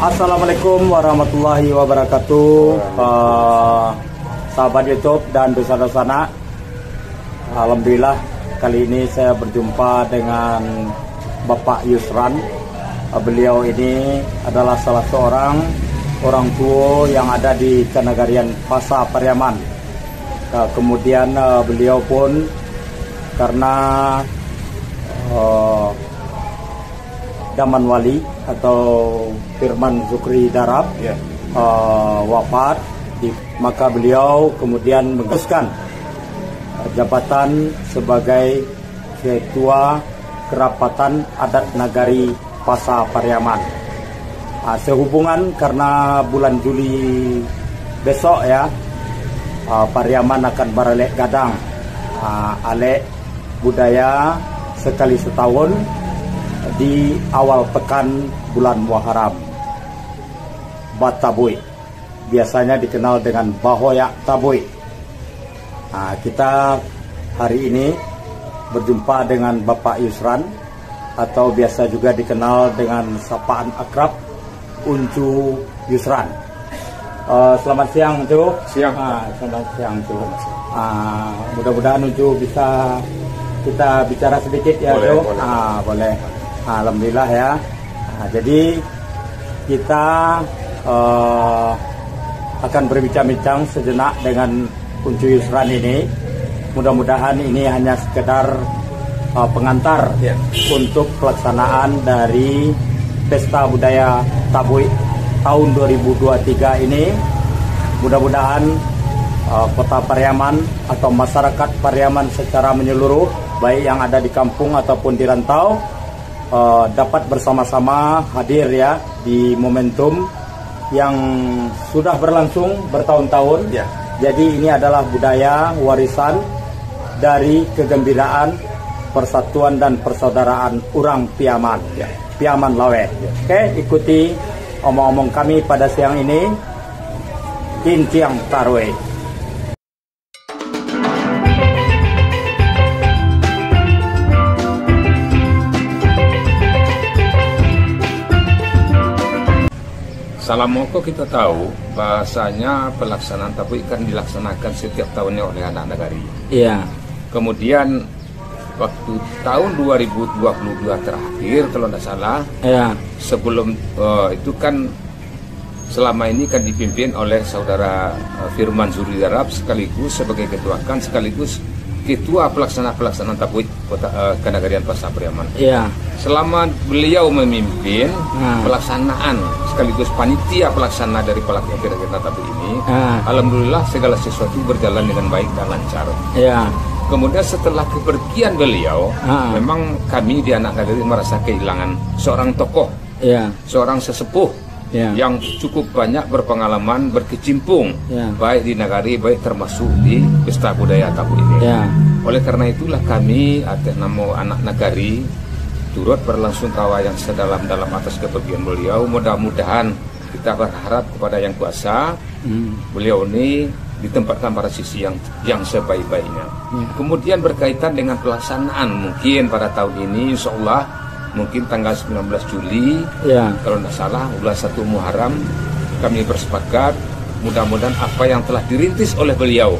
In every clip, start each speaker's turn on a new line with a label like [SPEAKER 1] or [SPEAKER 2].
[SPEAKER 1] Assalamualaikum warahmatullahi wabarakatuh. Sahabat YouTube dan dosa-dosana, alhamdulillah kali ini saya berjumpa dengan Bapak Yusran. Beliau ini adalah salah seorang orang tua yang ada di Kenagarian Pasar Pariaman. Kemudian beliau pun karena Daman Wali atau Firman Zukri Darab wafat, maka beliau kemudian menguruskan jabatan sebagai Ketua Kerapatan Adat Nagari Pasar Pariaman. Sehubungan karena bulan Juli besok ya, Pariaman akan baralek gadang alek budaya sekali setahun di awal pekan bulan Muharram. Batabui biasanya dikenal dengan Bahoyak Tabui. Kita hari ini berjumpa dengan Bapak Yusran atau biasa juga dikenal dengan sapaan akrab Uncu Yusran. Selamat siang Uncu. Selamat siang Uncu. Mudah-mudahan Uncu bisa kita bicara sedikit ya Uncu. Boleh. Alhamdulillah ya. Jadi kita akan berbincang-bincang sejenak dengan Uncu Yusran ini. Mudah-mudahan ini hanya sekedar pengantar untuk pelaksanaan dari Pesta Budaya Tabui tahun 2023 ini. Mudah-mudahan Kota Pariaman atau masyarakat Pariaman secara menyeluruh, baik yang ada di kampung ataupun di rantau, dapat bersama-sama hadir ya di momentum yang sudah berlangsung bertahun-tahun. Jadi ini adalah budaya warisan dari kegembiraan, persatuan dan persaudaraan orang Piaman, Piaman Lawe. Oke, ikuti omong-omong kami pada siang ini. Kinciang Tarwe.
[SPEAKER 2] Salamoko kita tahu bahasanya pelaksanaan Tabui kan dilaksanakan setiap tahunnya oleh anak nagari.
[SPEAKER 1] Iya.
[SPEAKER 2] Kemudian waktu tahun 2022 terakhir kalau tidak salah, sebelum itu kan selama ini kan dipimpin oleh saudara Firman Zukri Darab sekaligus sebagai ketua sekaligus ketua pelaksanaan Tabui Kota Kenagarian Pasar Pariaman. Selama beliau memimpin pelaksanaan sekaligus panitia pelaksana dari pelaksanaan Tabui ini, alhamdulillah segala sesuatu berjalan dengan baik dan lancar. Kemudian setelah kepergian beliau, memang kami di anak nagari merasa kehilangan seorang tokoh, seorang sesepuh yang cukup banyak berpengalaman berkecimpung baik di nagari, baik termasuk di Pesta Budaya Tabui ini. Oleh karena itulah kami atas nama anak nagari turut berlangsung tawa yang sedalam-dalam atas kepergian beliau. Mudah-mudahan kita berharap kepada Yang Kuasa, beliau ini ditempatkan pada sisi yang sebaik-baiknya. Kemudian berkaitan dengan pelaksanaan mungkin pada tahun ini insya Allah mungkin tanggal 19 Juli kalau tidak salah bulan 1 Muharram kami bersepakat mudah-mudahan apa yang telah dirintis oleh beliau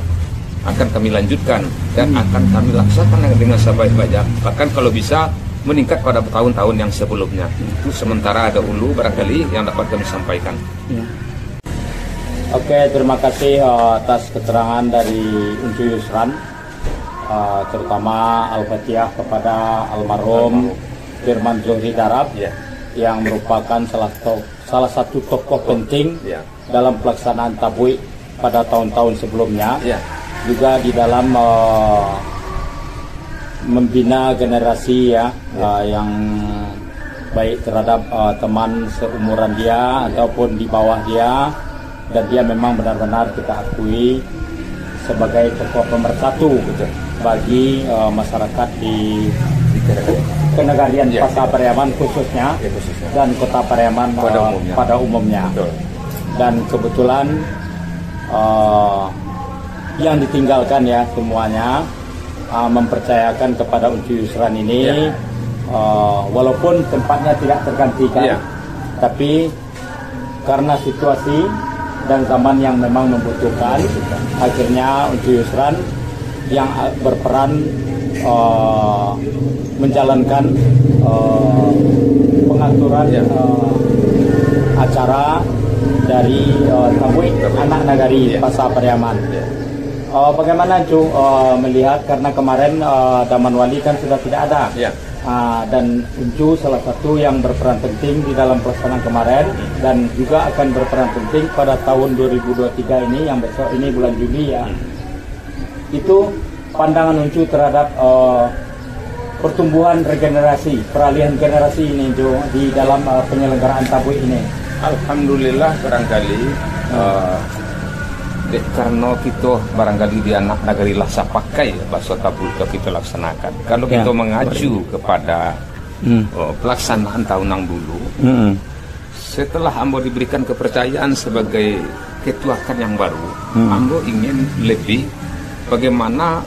[SPEAKER 2] akan kami lanjutkan dan akan kami laksanakan dengan sebaik-baiknya, bahkan kalau bisa meningkat pada tahun-tahun yang sebelumnya. Itu sementara ada ulu barangkali yang dapat kami sampaikan.
[SPEAKER 1] Oke, terima kasih atas keterangan dari Uncu Yusran, terutama Al-Fatihah kepada almarhum Firman Zukri Darab yang merupakan salah satu tokoh penting dalam pelaksanaan Tabui pada tahun-tahun sebelumnya, juga di dalam membina generasi yang baik terhadap teman seumuran dia ataupun di bawah dia, dan dia memang benar-benar kita akui sebagai tokoh pemersatu bagi masyarakat di Kenagarian Pasar Pariaman khususnya dan Kota Pariaman pada umumnya. Dan kebetulan yang ditinggalkan ya semuanya mempercayakan kepada Uncu Yusran ini, walaupun tempatnya tidak tergantikan, tapi karena situasi dan zaman yang memang membutuhkan, akhirnya Uncu Yusran yang berperan menjalankan pengaturan acara dari Tabui Anak Nagari Pasa Pariaman. Bagaimana Uncu melihat, karena kemarin Daman Wali kan sudah tidak ada, dan Uncu salah satu yang berperan penting di dalam pelaksanaan kemarin dan juga akan berperan penting pada tahun 2023 ini yang besok ini bulan Juni ya. Itu pandangan Uncu terhadap pertumbuhan regenerasi, peralihan generasi ini Uncu di dalam penyelenggaraan Tabui ini.
[SPEAKER 2] Alhamdulillah barangkali karena kita barangkali di Anak Nagari Lasa pakai bahasa Tabui itu kita laksanakan. Kalau kita mengacu kepada pelaksanaan tahunan dulu, setelah Ambo diberikan kepercayaan sebagai ketuakan yang baru, Ambo ingin lebih bagaimana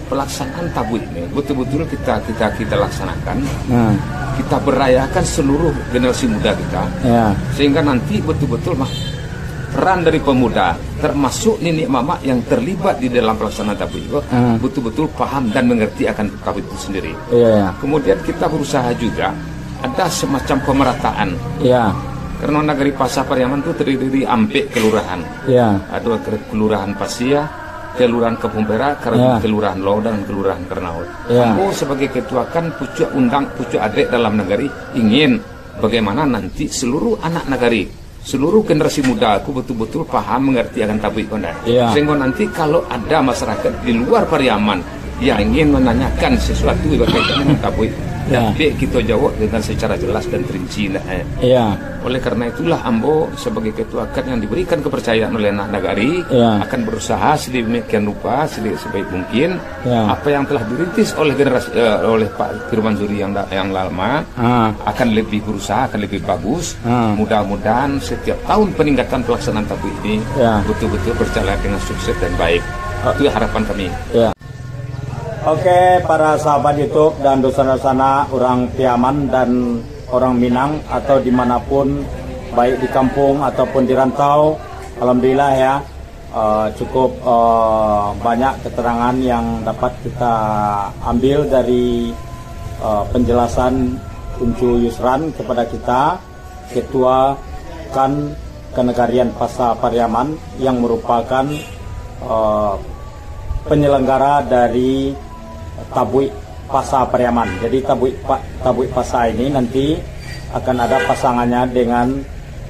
[SPEAKER 2] pelaksanaan Tabui ini betul-betul kita laksanakan, kita berayakan seluruh generasi muda kita, sehingga nanti betul-betul peran dari pemuda termasuk nenek mama yang terlibat di dalam pelaksanaan Tabui itu betul-betul paham dan mengerti akan Tabui itu sendiri. Kemudian kita berusaha juga ada semacam pemerataan. Karena Nagari Pasa Pariaman itu terdiri dari Ampek kelurahan. Ada kelurahan Pasia, kelurahan Kepumpera, kelurahan Lo dan kelurahan Kernaul. Aku sebagai ketua kan pucuk undang pucuk adik dalam nagari ingin bagaimana nanti seluruh anak nagari, seluruh generasi muda aku betul-betul paham mengerti akan Tabui Kondan. Sehingga nanti kalau ada masyarakat di luar Pariaman yang ingin menanyakan sesuatu berkaitan dengan Tabui, tapi kita jawab dengan secara jelas dan terinci. Oleh karena itulah Ambo sebagai ketua kan yang diberikan kepercayaan oleh anak nagari akan berusaha sedemikian rupa sebaik mungkin apa yang telah dirintis oleh generasi oleh Pak Firman Suri yang lama akan lebih berusaha, akan lebih bagus. Mudah-mudahan setiap tahun peningkatan pelaksanaan Tabui ini betul-betul berjalan dengan sukses dan baik. Itu harapan kami.
[SPEAKER 1] Oke, para sahabat YouTube dan dosa-dosana orang Piaman dan orang Minang atau dimanapun, baik di kampung ataupun di rantau, alhamdulillah ya, cukup banyak keterangan yang dapat kita ambil dari penjelasan Uncu Yusran kepada kita, Ketua Kan Kenegarian Pasa Pariaman yang merupakan penyelenggara dari Tabui Pasa Pariaman. Jadi Tabui Pasa ini nanti akan ada pasangannya dengan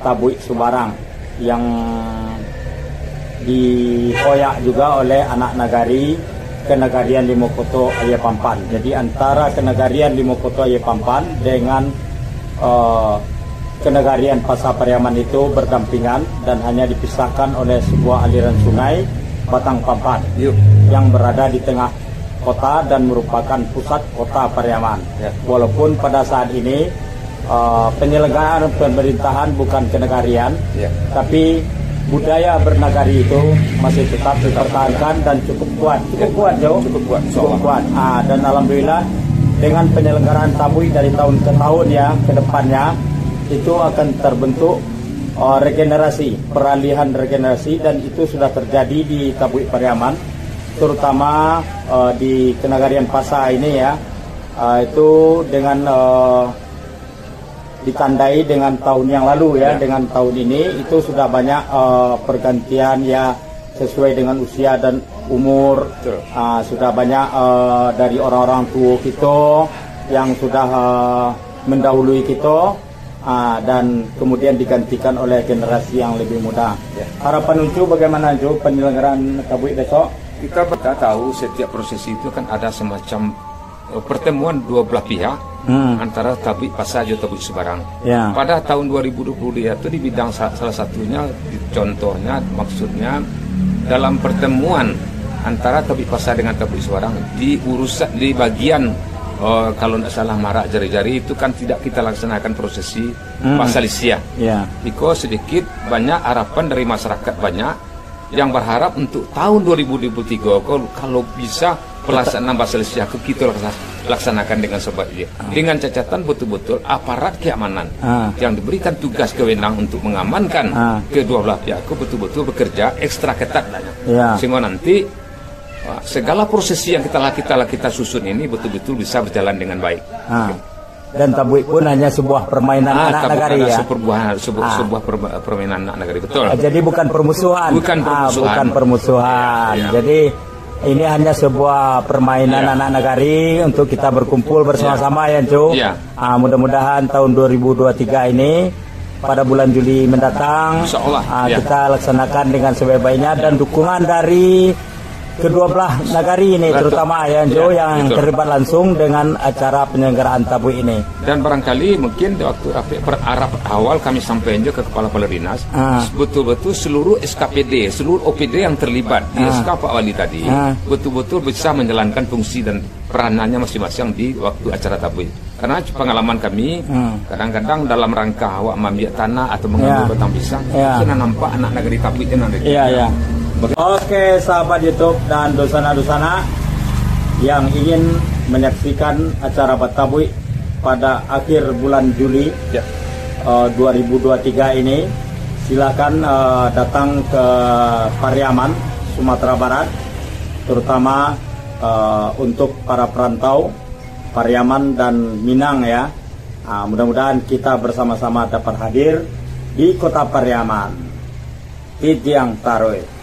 [SPEAKER 1] Tabui Subarang yang dihoyak juga oleh anak nagari Kenegarian Limokoto Aye Pampan. Jadi antara Kenegarian Limokoto Aye Pampan dengan Kenegarian Pasa Pariaman itu berdampingan dan hanya dipisahkan oleh sebuah aliran sungai Batang Pampan yang berada di tengah kota dan merupakan pusat kota Pariaman. Walaupun pada saat ini penyelenggaraan pemerintahan bukan kenegarian, tapi budaya bernagari itu masih tetap dipertahankan dan cukup kuat, cukup kuat. Dan alhamdulillah dengan penyelenggaraan Tabui dari tahun ke tahun ya ke depannya itu akan terbentuk peralihan regenerasi, dan itu sudah terjadi di Tabui Pariaman, terutama di Kenegarian Pasa ini ya, itu dengan ditandai dengan tahun yang lalu ya, dengan tahun ini itu sudah banyak pergantian ya sesuai dengan usia dan umur. Sudah banyak dari orang-orang tua kita yang sudah mendahului kita, dan kemudian digantikan oleh generasi yang lebih muda. Harapan Uncu bagaimana Uncu penyelenggaraan Tabui besok?
[SPEAKER 2] Kita tahu setiap prosesi itu kan ada semacam pertemuan dua belah pihak antara Tabui Pasa dan Tabui Subarang. Pada tahun 2020 itu di bidang salah satunya, contohnya maksudnya dalam pertemuan antara Tabui Pasa dengan Tabui Subarang di bagian kalau tidak salah marak jari-jari itu kan tidak kita laksanakan prosesi Pasalisia. Because sedikit banyak harapan dari masyarakat banyak yang berharap untuk tahun 2023 kalau bisa pelaksanaan Pasalisia kita laksanakan dengan sebaik. Dengan catatan betul-betul aparat keamanan yang diberikan tugas kewenang untuk mengamankan kedua belah pihak betul-betul bekerja ekstra ketat. Sehingga nanti segala prosesi yang kita susun ini betul-betul bisa berjalan dengan baik.
[SPEAKER 1] Dan Tabuik pun hanya sebuah permainan anak negari ya.
[SPEAKER 2] Sebuah permainan anak negari, betul.
[SPEAKER 1] Jadi bukan permusuhan.
[SPEAKER 2] Bukan permusuhan.
[SPEAKER 1] Ya. Jadi ini hanya sebuah permainan anak negari untuk kita berkumpul bersama-sama ya, Cu. Mudah-mudahan tahun 2023 ini pada bulan Juli mendatang kita laksanakan dengan sebaik-baiknya dan dukungan dari kedua belah negari ini terutama ya Jo yang terlibat langsung dengan acara penyelenggaraan Tabuik ini.
[SPEAKER 2] Dan barangkali mungkin waktu Arab awal kami sampaikan juga ke Kepala Dinas betul-betul seluruh SKPD, seluruh OPD yang terlibat di SK Pak Wali tadi betul-betul bisa menjalankan fungsi dan peranannya masing-masing di waktu acara Tabuik. Karena pengalaman kami kadang-kadang dalam rangka awak mengambil tanah atau mengambil batang pisang kita nampak anak negeri Tabuik
[SPEAKER 1] Oke sahabat YouTube dan dosana-dosana yang ingin menyaksikan acara Tabuik pada akhir bulan Juli 2023 ini, silakan datang ke Pariaman, Sumatera Barat, terutama untuk para perantau Pariaman dan Minang ya. Mudah-mudahan kita bersama-sama dapat hadir di kota Pariaman. Tidiang Taroe.